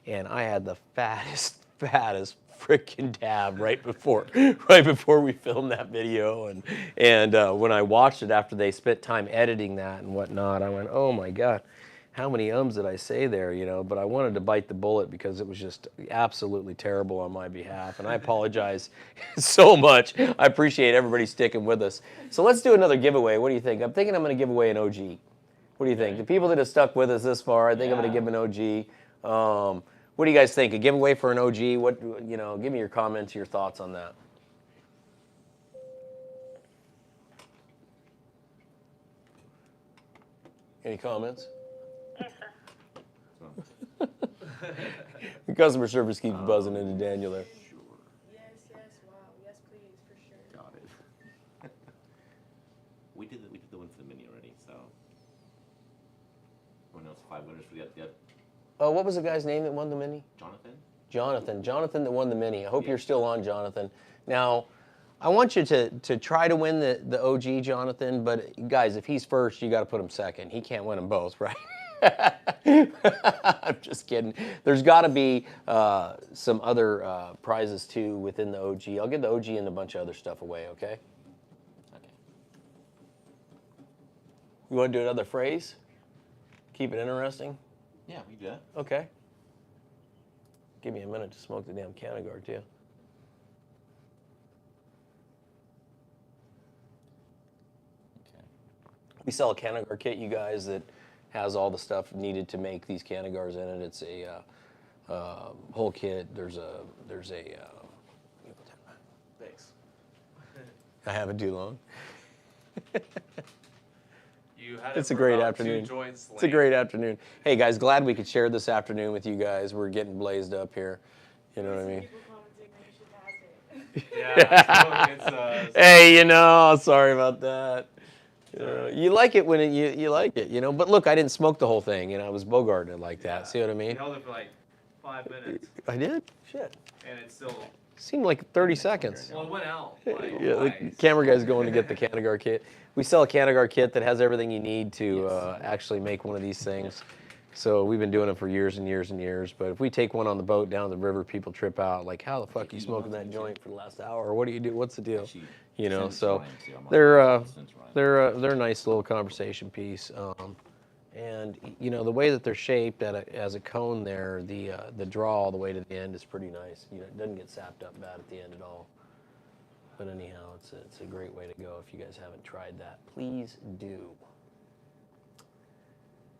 and I had the fattest freaking dab right before we filmed that video, and when I watched it after they spent time editing that and whatnot, I went, oh my God, how many ums did I say there, But I wanted to bite the bullet because it was just absolutely terrible on my behalf, and I apologize so much. I appreciate everybody sticking with us. So let's do another giveaway. What do you think? I'm thinking I'm going to give away an OG. What do you think? The people that have stuck with us this far, I think I'm going to give an OG. What do you guys think? A giveaway for an OG? What, give me your comments, your thoughts on that. Any comments? The customer service keeps buzzing into Daniel there. Yes, wow, yes, please, for sure. Got it. we did the one for the mini already, so. Everyone knows 5 winners for the Oh, what was the guy's name that won the mini? Jonathan Jonathan that won the mini. I hope you're still on, Jonathan. Now, I want you to try to win the OG, Jonathan, but guys, if he's first, you got to put him second. He can't win them both, right? I'm just kidding. There's got to be some other prizes too within the OG. I'll give the OG and a bunch of other stuff away, okay? Okay. You want to do another phrase? Keep it interesting? Yeah, we do that. Okay. Give me a minute to smoke the damn Canagar too. Okay. We sell a Canagar kit, you guys, that has all the stuff needed to make these Canagars in it. It's a whole kit. There's a. Thanks. I haven't too long. You had It's it a for great about afternoon. 2 joints It's a great afternoon. Hey guys, glad we could share this afternoon with you guys. We're getting blazed up here. You know what I mean? People commenting that you should pass it. Yeah, it's Hey, sorry about that. You like it when you like it, But look, I didn't smoke the whole thing, I was bogarting it like that. See what I You mean? held it for like 5 minutes, I did? Shit. and it's still. Seemed like 30 seconds. Well, it went out. Like, Yeah, the why? camera guy's going to get the Canagar kit. We sell a Canagar kit that has everything you need to actually make one of these things. So we've been doing it for years and years and years. But if we take one on the boat down the river, people trip out. Like, how the fuck are you smoking that joint for the last hour? Or what do you do? What's the deal? So they're a nice little conversation piece. And the way that they're shaped as a cone there, the draw all the way to the end is pretty nice. It doesn't get sapped up bad at the end at all. But anyhow, it's a great way to go. If you guys haven't tried that, please do.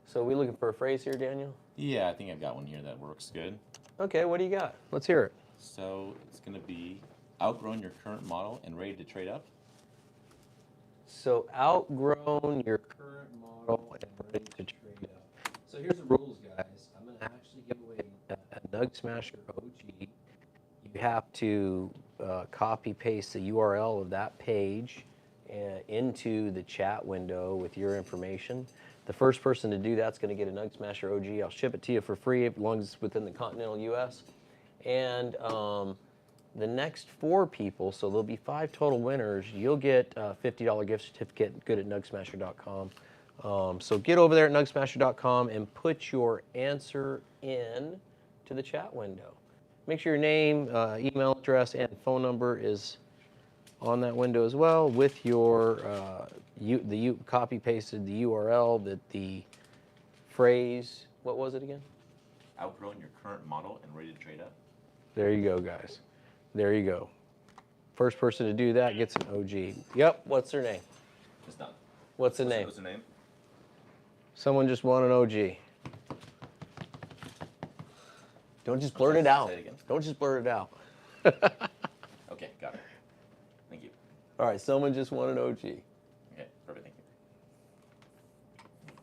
So we looking for a phrase here, Daniel? Yeah, I think I've got one here that works good. Okay, what do you got? Let's hear it. So it's going to be outgrown your current model and ready to trade up. So outgrown your current model and ready to trade up. So here's the rules, guys. I'm going to actually give away a NugSmasher OG. You have to copy paste the URL of that page into the chat window with your information. The first person to do that's going to get a NugSmasher OG. I'll ship it to you for free as long as it's within the continental U.S. And the next 4 people, so there'll be 5 total winners, you'll get a $50 gift certificate, good at NugSmasher.com. So get over there at NugSmasher.com and put your answer in to the chat window. Make sure your name, email address, and phone number is on that window as well with your copy pasted the URL that the phrase, what was it again? Outgrown your current model and ready to trade up. There you go, guys. There you go. First person to do that gets an OG. Yep, what's their name? It's done. What's the name? What's the name? Someone just won an OG. Don't just blurt it sorry, out. say it again. Don't just blurt it out. Okay, got it. Thank you. All right, someone just won an OG. Okay, perfect. Thank you.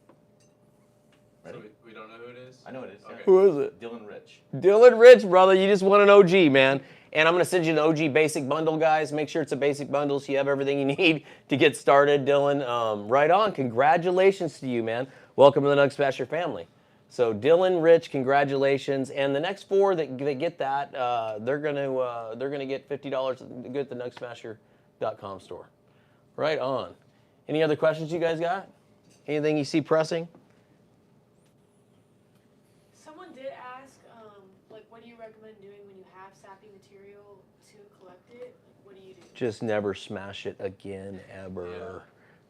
Ready? So we don't know who it is? I know it is. Okay. Who is it? Dylan Rich. Dylan Rich, brother, you just won an OG, man. And I'm going to send you an OG basic bundle, guys. Make sure it's a basic bundle so you have everything you need to get started, Dylan. Right on. Congratulations to you, man. Welcome to the NugSmasher family. So Dylan Rich, congratulations. And the next 4 that get that, they're gonna get $50 to get the NugSmasher.com store. Right on. Any other questions you guys got? Anything you see pressing? Someone did ask, like, what do you recommend doing when you have sappy material to collect it? Like, what do you do? Just never smash it again, ever. Yeah.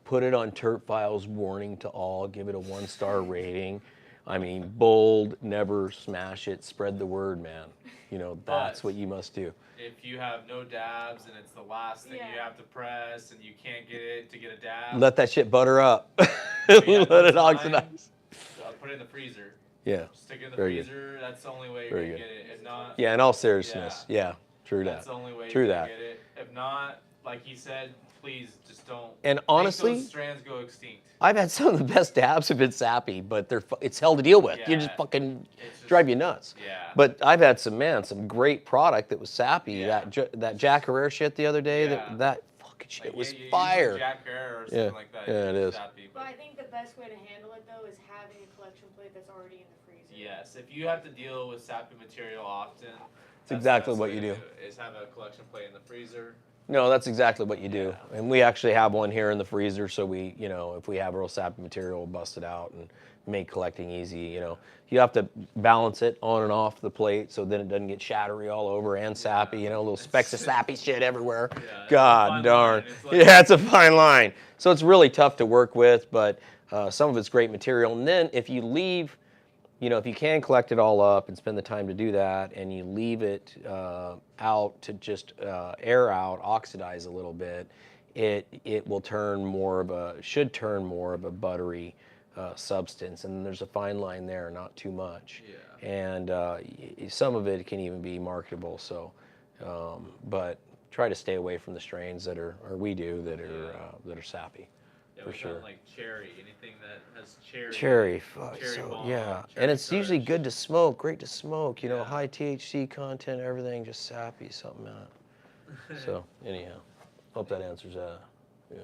Put it on Terp Files, warning to all. Give it a 1-star rating. I mean, bold, never smash it. Spread the word, man. You know, that's But what you must do. if you have no dabs and it's the last thing you Yeah. have to press and you can't get it to get a dab, Let that shit butter up. if you have Let no it time, oxidize. put it in the freezer. Yeah. Stick it in the Very good. freezer. That's the only way you're Very gonna good. get it. If not, Yeah, in all seriousness. Yeah, true that's that. the only way True you're that. gonna get it. If not, like he said, please just don't. And make honestly, those strands go extinct. I've had some of the best dabs have been sappy, but it's hell to deal with. You Yeah. just fucking It's just, drive you nuts. Yeah. But I've had some great product that was sappy. Yeah. That Jack Herrera shit the other day. Yeah. That fucking shit Like, was you use fire. Jack Herrera or something Yeah. like that. Yeah, it is. Sappy, But I think the best way to handle it, though, is having a collection plate that's already in the freezer. yes, if you have to deal with sappy material often, that's the exactly best what way you to do. it, is have a collection plate in the freezer. No, that's exactly what you do. Yeah. And we actually have one here in the freezer, so we, if we have real sappy material, we'll bust it out and make collecting easy. You have to balance it on and off the plate so then it doesn't get shattery all over and sappy, little specks of sappy shit everywhere. Yeah, it's a God fine darn. line. It's like- Yeah, it's a fine line. So it's really tough to work with, but some of it's great material. And then if you leave, if you can collect it all up and spend the time to do that, and you leave it out to just air out, oxidize a little bit, it will should turn more of a buttery substance. And there's a fine line there, not too much. Yeah. And some of it can even be marketable. So, but try to stay away from the strains that are sappy. Yeah, for we've sure. done like cherry, anything that has cherry. Cherry, fuck, Cherry so, bomb, yeah. cherry And it's usually touch. good to smoke, great to smoke, Yeah. high THC content, everything, just sappy, something out. So, anyhow, hope that answers that. Yeah.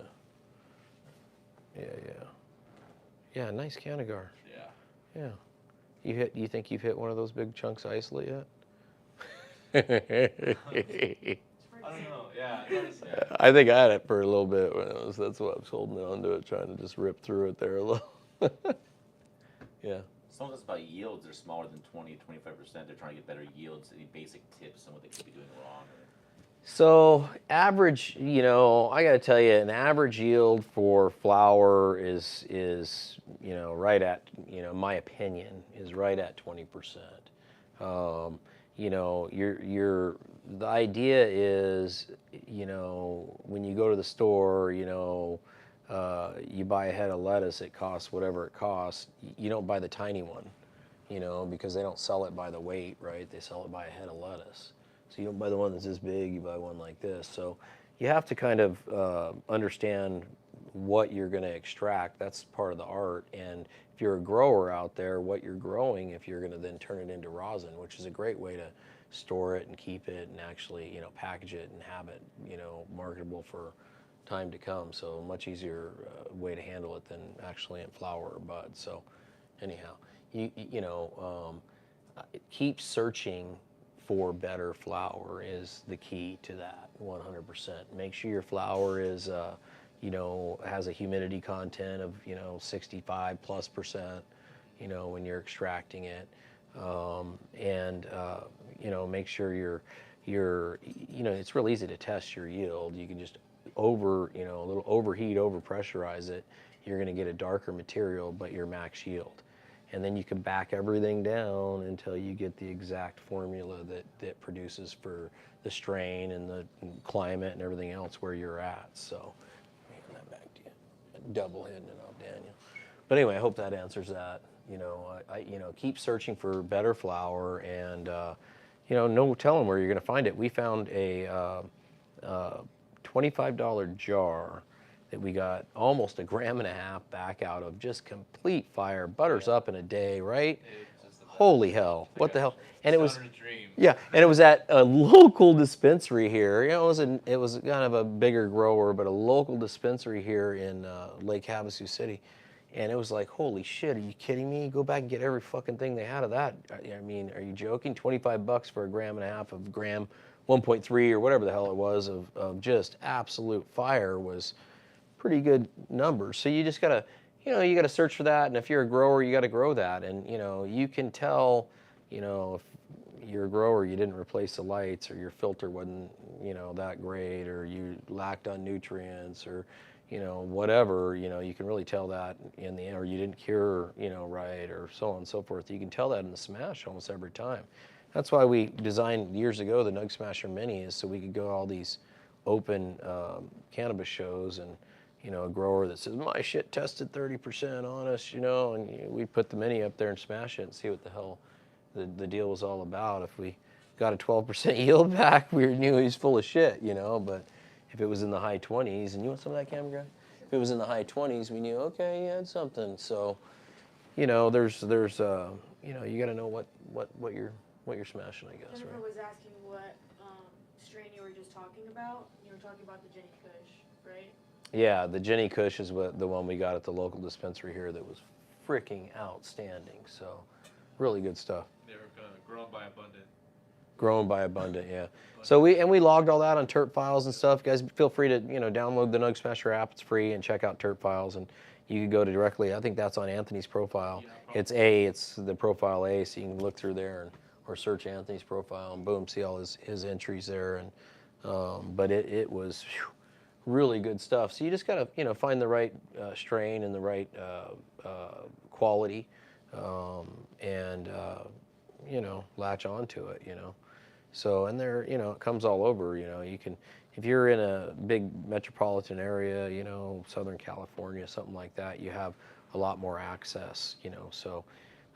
Yeah, nice Canagar. Yeah. Yeah. You think you've hit one of those big chunks of isolate yet? I don't know. Yeah. Yeah. I think I had it for a little bit. That's why I was holding on to it, trying to just rip through it there a little. Yeah. Some of us about yields are smaller than 20, 25%. They're trying to get better yields. Any basic tips on what they could be doing wrong? So average, I got to tell you, an average yield for flour is right at, my opinion, is right at 20%. The idea is, when you go to the store, you buy a head of lettuce, it costs whatever it costs. You don't buy the tiny one, because they don't sell it by the weight, right? They sell it by a head of lettuce. So you don't buy the one that's this big, you buy one like this. So you have to kind of understand what you're going to extract. That's part of the art. And if you're a grower out there, what you're growing, if you're going to then turn it into rosin, which is a great way to store it and keep it and actually, package it and have it, marketable for time to come. So a much easier way to handle it than actually in flour or bud. So anyhow, keep searching for better flour is the key to that 100%. Make sure your flour is, has a humidity content of, 65+%, when you're extracting it. Make sure it's real easy to test your yield. You can just a little overheat, overpressurize it. You're going to get a darker material, but your max yield. And then you can back everything down until you get the exact formula that produces for the strain and the climate and everything else where you're at. So, hand that back to you. Double hitting it off, Daniel. But anyway, I hope that answers that. You know, keep searching for better flour, and you know, no telling where you're going to find it. We found a $25 jar that we got almost 1.5 grams back out of, just complete fire. Butters up in a day, right? Holy hell! What the hell? And it was, yeah, and it was at a local dispensary here. You know, it was kind of a bigger grower, but a local dispensary here in Lake Havasu City. And it was like, holy shit, are you kidding me? Go back and get every fucking thing they had of that. I mean, are you joking? $25 for 1.5 grams of gram 1.3 or whatever the hell it was of just absolute fire was pretty good numbers. So you just gotta, you know, you gotta search for that. And if you're a grower, you gotta grow that. And you know, you can tell, you know, if you're a grower, you didn't replace the lights, or your filter wasn't, you know, that great, or you lacked on nutrients, or you know, whatever, you know, you can really tell that in the end, or you didn't cure, you know, right, or so on and so forth. You can tell that in the smash almost every time. That's why we designed years ago the NugSmasher Mini, is so we could go to all these open cannabis shows, and you know, a grower that says, my shit tested 30% honest, you know, and we put the Mini up there and smash it and see what the hell the deal was all about. If we got a 12% yield back, we knew he was full of shit, you know, but if it was in the high 20s, and you want some of that, camera guy? If it was in the high 20s, we knew, okay, he had something. So, you know, there's you know, you got to know what you're smashing, I guess, Jennifer right? was asking what strain you were just talking about. You were talking about the Jenny Kush, right? Yeah, the Jenny Kush is the one we got at the local dispensary here that was freaking outstanding. So, really good stuff. They were grown by Abundant. Grown by Abundant, yeah. So we logged all that on terp files and stuff. Guys, feel free to, you know, download the NugSmasher app. It's free, and check out terp files, and you can go to directly. I think that's on Anthony's profile. Yeah, It's the profile A, so you can look through there or search Anthony's profile, and boom, see all his entries there. And but it was really good stuff. So you just gotta, you know, find the right strain and the right quality, and you know, latch onto it, you know. So, and there, you know, it comes all over, you know. You can, if you're in a big metropolitan area, you know, Southern California, something like that, you have a lot more access, you know. So,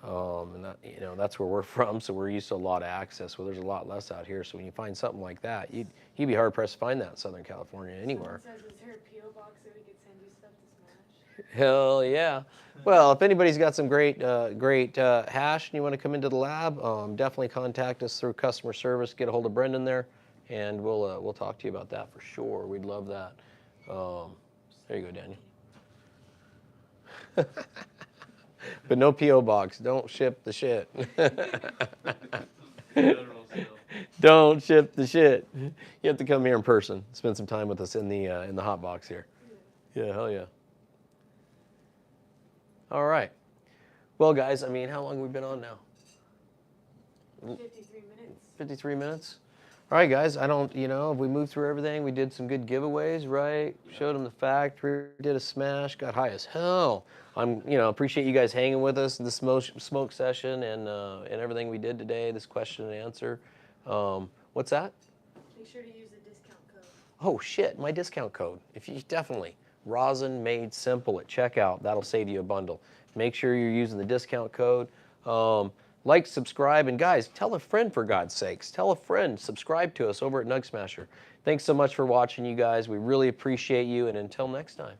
and that, you know, that's where we're from, so we're used to a lot of access. Well, there's a lot less out here. So when you find something like that, you'd be hard pressed to find that in Southern California anywhere. Someone says, is there a P.O. box that we could send you stuff to smash? Hell yeah. Well, if anybody's got some great hash and you want to come into the lab, definitely contact us through customer service. Get a hold of Brendan there, and we'll talk to you about that for sure. We'd love that. There you go, Daniel. But no P.O. box. Don't ship the shit. Don't ship the shit. You have to come here in person. Spend some time with us in the hot box here. Yeah, hell yeah. All right. Well, guys, I mean, how long have we been on now? 53 minutes. 53 minutes? All right, guys, I don't, you know, we moved through everything. We did some good giveaways, right? Yeah. Showed them the factory, did a smash, got high as hell. You know, appreciate you guys hanging with us in the smoke session and everything we did today, this question and answer. What's that? Make sure to use the discount code. Oh, shit, my discount code. If you definitely. Rosin Made Simple at checkout. That'll save you a bundle. Make sure you're using the discount code. Like, subscribe, and guys, tell a friend, for God's sakes. Tell a friend. Subscribe to us over at NugSmasher. Thanks so much for watching, you guys. We really appreciate you, and until next time.